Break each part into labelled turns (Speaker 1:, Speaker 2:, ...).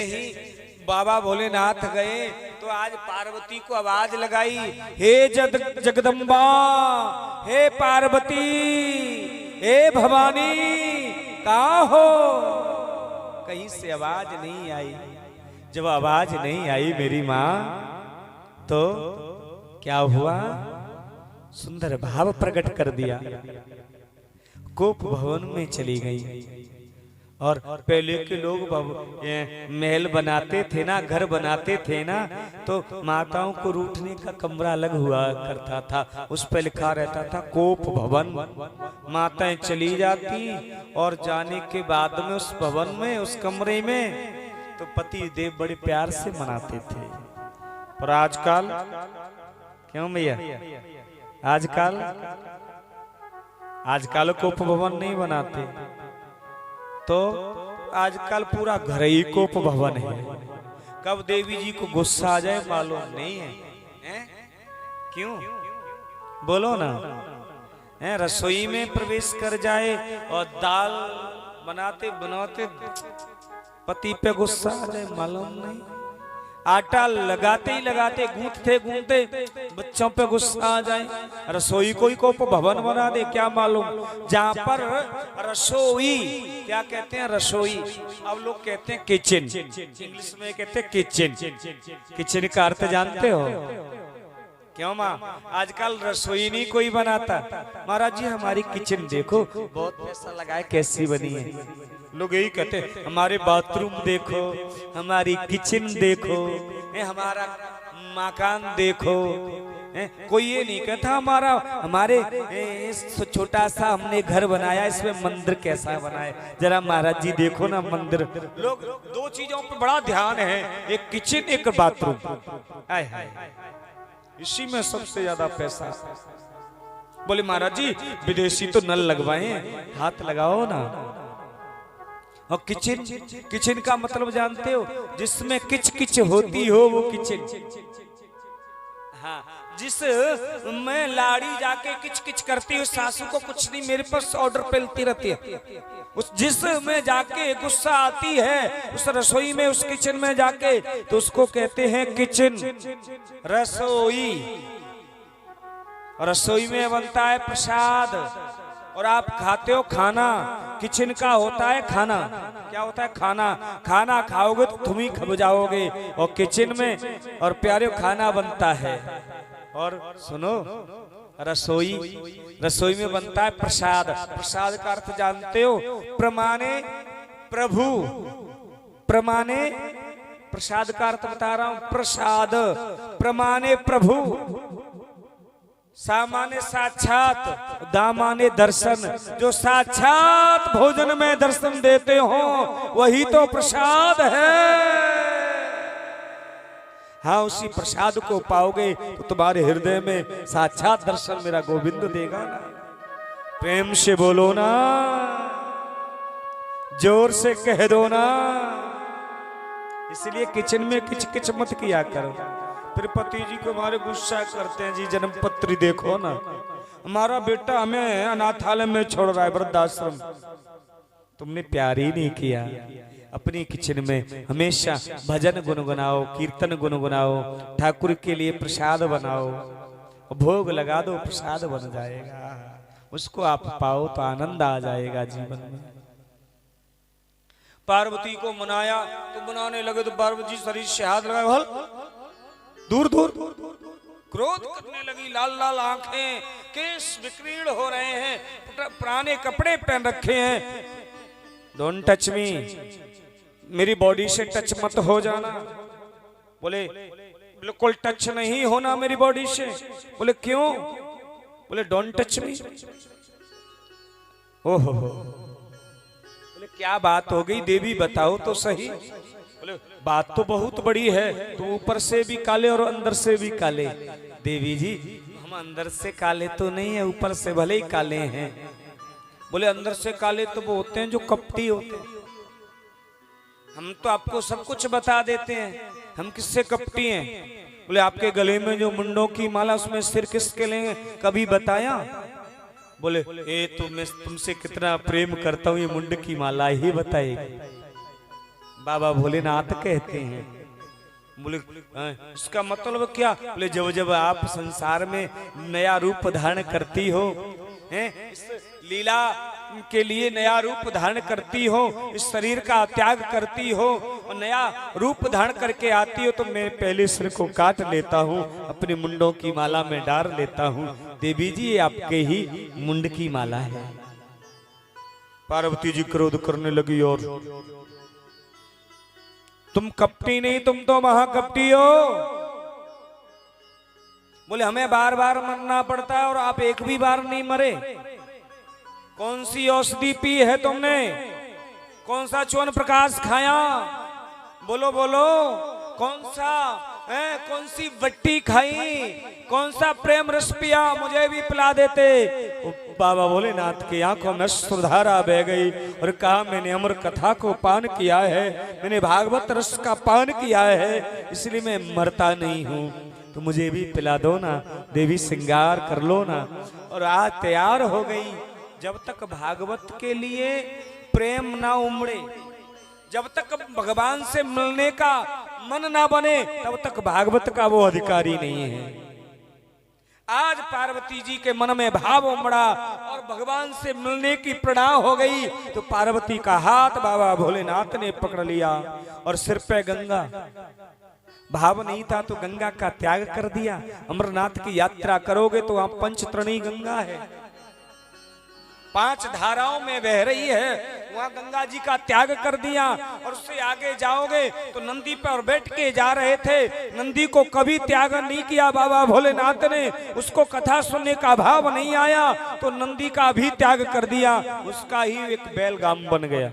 Speaker 1: ही बाबा भोलेनाथ गए तो आज पार्वती को आवाज लगाई, हे जगदम्बा, हे पार्वती, हे भवानी, कहाँ हो? कहीं से आवाज नहीं आई। जब आवाज नहीं आई मेरी माँ, तो क्या हुआ? सुंदर भाव प्रकट कर दिया। गोप भवन में चली गई। और पहले के लोग महल बनाते थे ना, घर बनाते थे ना, तो माताओं को रूठने का कमरा अलग हुआ करता था, उस पर लिखा रहता था कोप भवन। माताएं चली जाती और जाने के बाद में उस भवन में, उस कमरे में, तो पति देव बड़े प्यार से मनाते थे। पर आजकल क्यों भैया, आजकल कोप भवन नहीं बनाते, तो आजकल पूरा घर ही कोप भवन है। कब देवी जी को गुस्सा आ जाए मालूम नहीं है, क्यों बोलो ना? रसोई में प्रवेश कर जाए और दाल बनाते बनाते पति पे गुस्सा आ जाए मालूम नहीं। आटा लगाते ही लगाते, गूंथते गूंथते बच्चों पे गुस्सा आ जाए। रसोई को ही कोप भवन बना दे, क्या मालूम? जहाँ पर रसोई, क्या कहते हैं रसोई, अब लोग कहते हैं किचन, इंग्लिश में कहते हैं किचन। किचन का अर्थ जानते हो? क्यों माँ, आजकल रसोई नहीं कोई बनाता। महाराज जी हमारी किचन देखो, बहुत पैसा लगाए, कैसी बनी है। लोग यही कहते हैं हमारे बाथरूम देखो, हमारी किचन देखो, हमारा मकान देखो। कोई ये नहीं कहता हमारे छोटा सा हमने घर बनाया, इसमें मंदिर कैसा बनाया, जरा महाराज जी देखो ना मंदिर। लोग दो चीजों पर बड़ा ध्यान है, एक किचन एक बाथरूम। इसी में सबसे ज्यादा पैसा। बोले महाराज जी विदेशी तो नल लगवाए, हाथ लगाओ ना। और किचन का मतलब जानते हो? जिसमें किच किच होती हो वो किचन। हाँ, जिस में लाड़ी जाके किच किच करती हो, सासू को कुछ नहीं, मेरे पास ऑर्डर पेलती रहती है। उस जिस में जाके गुस्सा आती है, उस रसोई में, उस किचन में जाके, तो उसको कहते हैं किचन, रसोई। रसोई में बनता है प्रसाद और आप खाते हो खाना। किचन का होता है खाना। क्या होता है? खाना। खाना खाओगे तो तुम ही खब जाओगे। और किचन में और प्यारे खाना बनता है। और सुनो, रसोई में बनता है प्रसाद। प्रसाद का अर्थ जानते हो? प्रमाणे प्रभु। प्रमाणे, प्रसाद का अर्थ बता रहा हूं, प्रसाद। प्रमाणे प्रभु, सामान्य साक्षात, दामाने दर्शन। जो साक्षात भोजन में दर्शन देते हो वही तो प्रसाद है। हाँ, उसी प्रसाद को पाओगे तो तुम्हारे हृदय में साक्षात दर्शन मेरा गोविंद देगा ना। प्रेम से बोलो ना, जोर से कह दो ना। इसलिए किचन में किच किच मत किया करो। फिर पति जी को हमारे गुस्सा करते हैं, जी जन्म पत्री देखो ना, हमारा बेटा हमें अनाथालय में छोड़ रहा है, वृद्धाश्रम। तुमने प्यार ही नहीं किया। अपनी किचन में हमेशा भजन गुनगुनाओ, कीर्तन गुनगुनाओ, ठाकुर के लिए प्रसाद बनाओ, भोग लगा दो, प्रसाद बन जाएगा। उसको आप पाओ तो आनंद आ जाएगा जीवन में। पार्वती को मनाया तो मनाने लगे तो पार्वती शरीर से हाथ लगाए, हल दूर दूर क्रोध करने लगी। लाल लाल आंखें, केस विकीर्ण हो रहे हैं, पुराने कपड़े पहन रखे हैं। डोंट टच मी, मेरी बॉडी से टच मत हो जाना। बोले बिल्कुल टच नहीं होना मेरी बॉडी से। बोले क्यों? बोले डोंट टच मी। ओहो, बोले क्या बात हो गई देवी, बताओ तो सही। बोले बात तो बहुत बड़ी है, तो ऊपर से भी काले और अंदर से भी काले। देवी जी हम अंदर से काले तो नहीं है, ऊपर से भले ही काले हैं। बोले अंदर से काले तो वो होते हैं जो कपटी होते हैं। हम तो आपको सब कुछ बता देते हैं, हम किससे कपटी हैं? बोले आपके गले में जो मुंडों की माला, उसमें सिर किसके लेंगे, कभी बताया? बोले तुमसे कितना प्रेम करता हूँ, ये मुंड की माला ही बताएगी। बाबा भोलेनाथ कहते हैं। बोले इसका मतलब क्या? बोले जब जब आप संसार में नया रूप धारण करती हो, इस लीला के लिए नया रूप धारण करती हो, इस शरीर का त्याग करती हो और नया रूप धारण करके आती हो, तो मैं पहले सिर को काट लेता हूँ, अपने मुंडों की माला में डाल लेता हूँ। देवी जी ये आपके ही मुंड की माला है। पार्वती जी क्रोध करने लगी और तुम कपटी नहीं, तुम तो महाकपटी हो। बोले हमें बार बार मरना पड़ता है और आप एक भी बार नहीं मरे। कौन सी औषधि पी है तुमने? कौन सा च्यवन प्रकाश खाया? बोलो बोलो, कौन सा कौन सी वट्टी खाई? कौन सा प्रेम रस पिया? मुझे भी पिला देते। बाबा भोलेनाथ की आंखों में सुधारा बह गई और कहा मैंने अमर कथा को पान किया है, मैंने भागवत रस का पान किया है, इसलिए मैं मरता नहीं हूँ, तो मुझे भी पिला दो ना देवी, श्रृंगार कर लो ना। और आज तैयार हो गई। जब तक भागवत के लिए प्रेम ना उमड़े, जब तक भगवान से मिलने का मन ना बने, तब तक भागवत का वो अधिकारी नहीं है। आज पार्वती जी के मन में भाव उमड़ा और भगवान से मिलने की प्रणा हो गई, तो पार्वती का हाथ बाबा भोलेनाथ ने पकड़ लिया और सिर पे गंगा। भाव नहीं था तो गंगा का त्याग कर दिया। अमरनाथ की यात्रा करोगे तो वहां पंचतरणी गंगा है, 5 धाराओं में बह रही है, वहां गंगा जी का त्याग कर दिया। और उससे आगे जाओगे तो नंदी पर बैठ के जा रहे थे, नंदी को कभी त्याग नहीं किया बाबा भोलेनाथ ने, उसको कथा सुनने का भाव नहीं आया तो नंदी का भी त्याग कर दिया, उसका ही एक बैलगाम बन गया।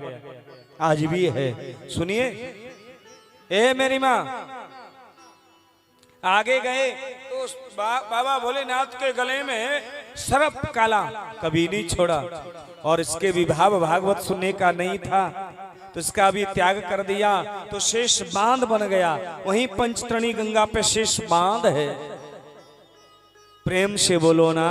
Speaker 1: आज भी है। सुनिए ए मेरी माँ, आगे गए तो बाबा भोलेनाथ के गले में सर्प काला कभी नहीं छोड़ा, और इसके भी भाव भागवत सुनने का नहीं था तो इसका भी त्याग कर दिया, तो शेष बांध बन गया। वहीं पंचतरणी गंगा पे शेष बांध है। प्रेम से बोलो ना।